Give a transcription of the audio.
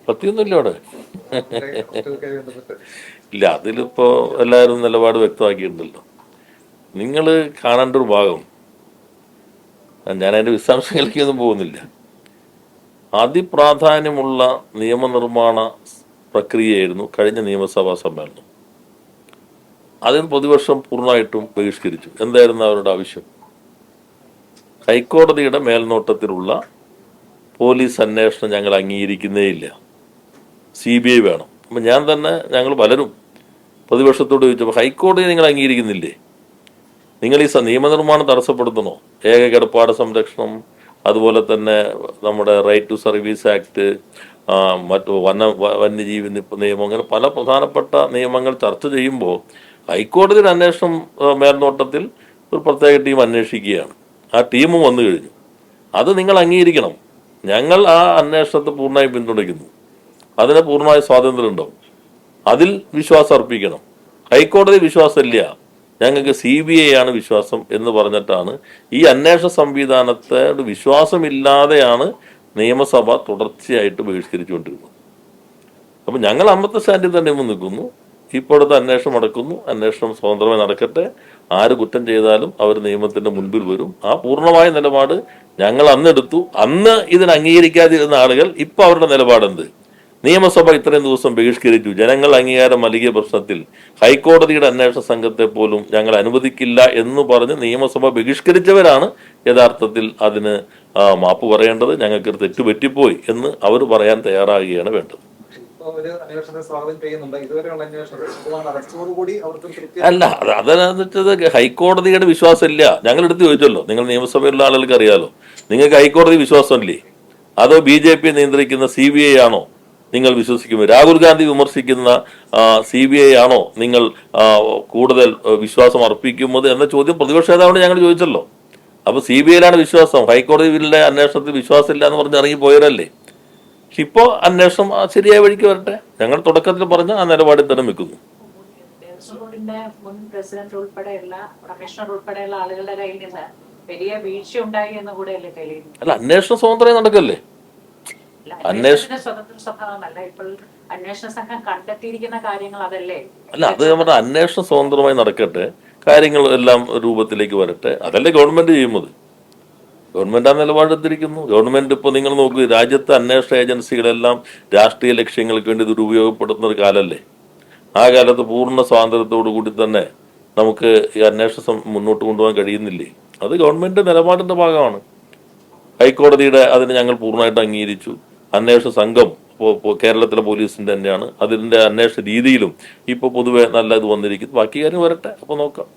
പത്തിയൊന്നുമില്ല അവിടെ. ഇല്ല, അതിലിപ്പോ എല്ലാവരും നിലപാട് വ്യക്തമാക്കിയിട്ടുണ്ടല്ലോ. നിങ്ങൾ കാണേണ്ട ഒരു ഭാഗം, ഞാൻ അതിന്റെ വിശദാംശങ്ങളിലേക്കൊന്നും പോകുന്നില്ല. അതിപ്രാധാന്യമുള്ള നിയമനിർമ്മാണ പ്രക്രിയയായിരുന്നു കഴിഞ്ഞ നിയമസഭാ സമ്മേളനം. അതിന് പ്രതിപക്ഷം പൂർണ്ണമായിട്ടും ബഹിഷ്കരിച്ചു. എന്തായിരുന്നു അവരുടെ ആവശ്യം? ഹൈക്കോടതിയുടെ മേൽനോട്ടത്തിലുള്ള പോലീസ് അന്വേഷണം ഞങ്ങൾ അംഗീകരിക്കുന്നേയില്ല, CBI വേണം. അപ്പം ഞങ്ങൾ പലരും പ്രതിപക്ഷത്തോട് ചോദിച്ചപ്പോൾ ഹൈക്കോടതി നിങ്ങൾ അംഗീകരിക്കുന്നില്ലേ? നിങ്ങൾ ഈ നിയമനിർമ്മാണം തടസ്സപ്പെടുത്തണോ? ഏക കിടപ്പാട സംരക്ഷണം, അതുപോലെ നമ്മുടെ റൈറ്റ് ടു സർവീസ് ആക്ട്, മറ്റു വന്യജീവി നിയമം, അങ്ങനെ പല പ്രധാനപ്പെട്ട നിയമങ്ങൾ ചർച്ച ചെയ്യുമ്പോൾ ഹൈക്കോടതിയുടെ അന്വേഷണം മേൽനോട്ടത്തിൽ ഒരു പ്രത്യേക ടീം അന്വേഷിക്കുകയാണ്. ആ ടീം വന്നു കഴിഞ്ഞു. അത് നിങ്ങൾ അംഗീകരിക്കണം. ഞങ്ങൾ ആ അന്വേഷണത്തെ പൂർണ്ണമായി പിന്തുണയ്ക്കുന്നു. അതിന് പൂർണ്ണമായ സ്വാതന്ത്ര്യം ഉണ്ടാവും. അതിൽ വിശ്വാസം അർപ്പിക്കണം. ഹൈക്കോടതി വിശ്വാസമില്ല, ഞങ്ങൾക്ക് CBI ആണ് വിശ്വാസം എന്ന് പറഞ്ഞിട്ടാണ് ഈ അന്വേഷണ സംവിധാനത്തെ വിശ്വാസമില്ലാതെയാണ് നിയമസഭ തുടർച്ചയായിട്ട് ബഹിഷ്കരിച്ചുകൊണ്ടിരുന്നത്. അപ്പം ഞങ്ങൾ അമ്പത്തെ സ്റ്റാൻഡിൽ തന്നെ നിൽക്കുന്നു. ഇപ്പോഴത്തെ അന്വേഷണം നടക്കുന്നു. അന്വേഷണം സ്വതന്ത്രമായി നടക്കട്ടെ. ആര് കുറ്റം ചെയ്താലും അവർ നിയമത്തിന്റെ മുൻപിൽ വരും. ആ പൂർണ്ണമായ നിലപാട് ഞങ്ങൾ അന്നെടുത്തു. അന്ന് ഇതിന് അംഗീകരിക്കാതിരുന്ന ആളുകൾ ഇപ്പൊ അവരുടെ നിലപാടെന്ത്? നിയമസഭ ഇത്രയും ദിവസം ബഹിഷ്കരിച്ചു. ജനങ്ങൾ അംഗീകാരം നൽകിയ പ്രശ്നത്തിൽ ഹൈക്കോടതിയുടെ അന്വേഷണ സംഘത്തെ പോലും ഞങ്ങൾ അനുവദിക്കില്ല എന്ന് പറഞ്ഞ് നിയമസഭ ബഹിഷ്കരിച്ചവരാണ് യഥാർത്ഥത്തിൽ അതിന് മാപ്പ് പറയേണ്ടത്. ഞങ്ങൾക്ക് തെറ്റുപറ്റിപ്പോയി എന്ന് അവർ പറയാൻ തയ്യാറാകുകയാണ് വേണ്ടത്. അല്ല, അതെന്നു വെച്ചത് ഹൈക്കോടതിയുടെ വിശ്വാസമില്ല. ഞങ്ങൾ എടുത്ത് ചോദിച്ചല്ലോ, നിങ്ങൾ നിയമസഭയിലുള്ള ആളുകൾക്ക് അറിയാലോ, നിങ്ങൾക്ക് ഹൈക്കോടതി വിശ്വാസമില്ലേ? അതോ BJP നിയന്ത്രിക്കുന്ന CBI ആണോ നിങ്ങൾ വിശ്വസിക്കുന്നത്? രാഹുൽ ഗാന്ധി വിമർശിക്കുന്ന CBI ആണോ നിങ്ങൾ കൂടുതൽ വിശ്വാസം അർപ്പിക്കുന്നത് എന്ന ചോദ്യം പ്രതിപക്ഷ നേതാവിനോട് ഞങ്ങൾ ചോദിച്ചല്ലോ. അപ്പൊ CBIയിലാണ് വിശ്വാസം, ഹൈക്കോടതിയിലെ അന്വേഷണത്തിൽ വിശ്വാസമില്ല എന്ന് പറഞ്ഞ് ഇറങ്ങിപ്പോയവരല്ലേ. പക്ഷെ ഇപ്പോ അന്വേഷണം ശരിയായ വഴിക്ക് വരട്ടെ. ഞങ്ങൾ തുടക്കത്തിൽ പറഞ്ഞ ആ നിലപാടിൽ തന്നെ വെക്കുന്നു. മുൻ പ്രസിഡന്റ് ഉൾപ്പെടെയുള്ള കമ്മീഷണർ ഉൾപ്പെടെയുള്ള ആളുകളുടെ കയ്യിൽ നിന്ന് വലിയ വീഴ്ച ഉണ്ടായി എന്ന് കൂടെ അല്ല, അന്വേഷണം സ്വതന്ത്രമായി നടക്കല്ലേ. അന്വേഷണ സ്വതന്ത്ര സ്വഭാവമല്ല ഇപ്പോൾ അന്വേഷണ സംഘം കണ്ടെത്തിയിരിക്കുന്ന കാര്യങ്ങൾ അതല്ലേ. അല്ല, അത് നമ്മുടെ അന്വേഷണം സ്വതന്ത്രമായി നടക്കട്ടെ, കാര്യങ്ങൾ എല്ലാം രൂപത്തിലേക്ക് വരട്ടെ. അതല്ലേ ഗവൺമെന്റ് ചെയ്യുന്നത്. ഗവൺമെന്റ് ആ നിലപാടെടുത്തിരിക്കുന്നു. ഗവൺമെന്റ് ഇപ്പോൾ നിങ്ങൾ നോക്കൂ, രാജ്യത്തെ അന്വേഷണ ഏജൻസികളെല്ലാം രാഷ്ട്രീയ ലക്ഷ്യങ്ങൾക്ക് വേണ്ടി ദുരുപയോഗപ്പെടുത്തുന്ന ഒരു കാലല്ലേ. ആ കാലത്ത് പൂർണ്ണ സ്വാതന്ത്ര്യത്തോടു കൂടി തന്നെ നമുക്ക് ഈ അന്വേഷണം മുന്നോട്ട് കൊണ്ടുപോകാൻ കഴിയുന്നില്ലേ? അത് ഗവൺമെന്റ് നിലപാടിന്റെ ഭാഗമാണ്. ഹൈക്കോടതിയുടെ അതിന് ഞങ്ങൾ പൂർണ്ണമായിട്ട് അംഗീകരിച്ചു. അന്വേഷണ സംഘം കേരളത്തിലെ പോലീസിന്റെ തന്നെയാണ്. അതിന്റെ അന്വേഷണ രീതിയിലും ഇപ്പോൾ പൊതുവെ നല്ല ഇത് വന്നിരിക്കുന്നു. ബാക്കി കാര്യം വരട്ടെ, അപ്പോൾ നോക്കാം.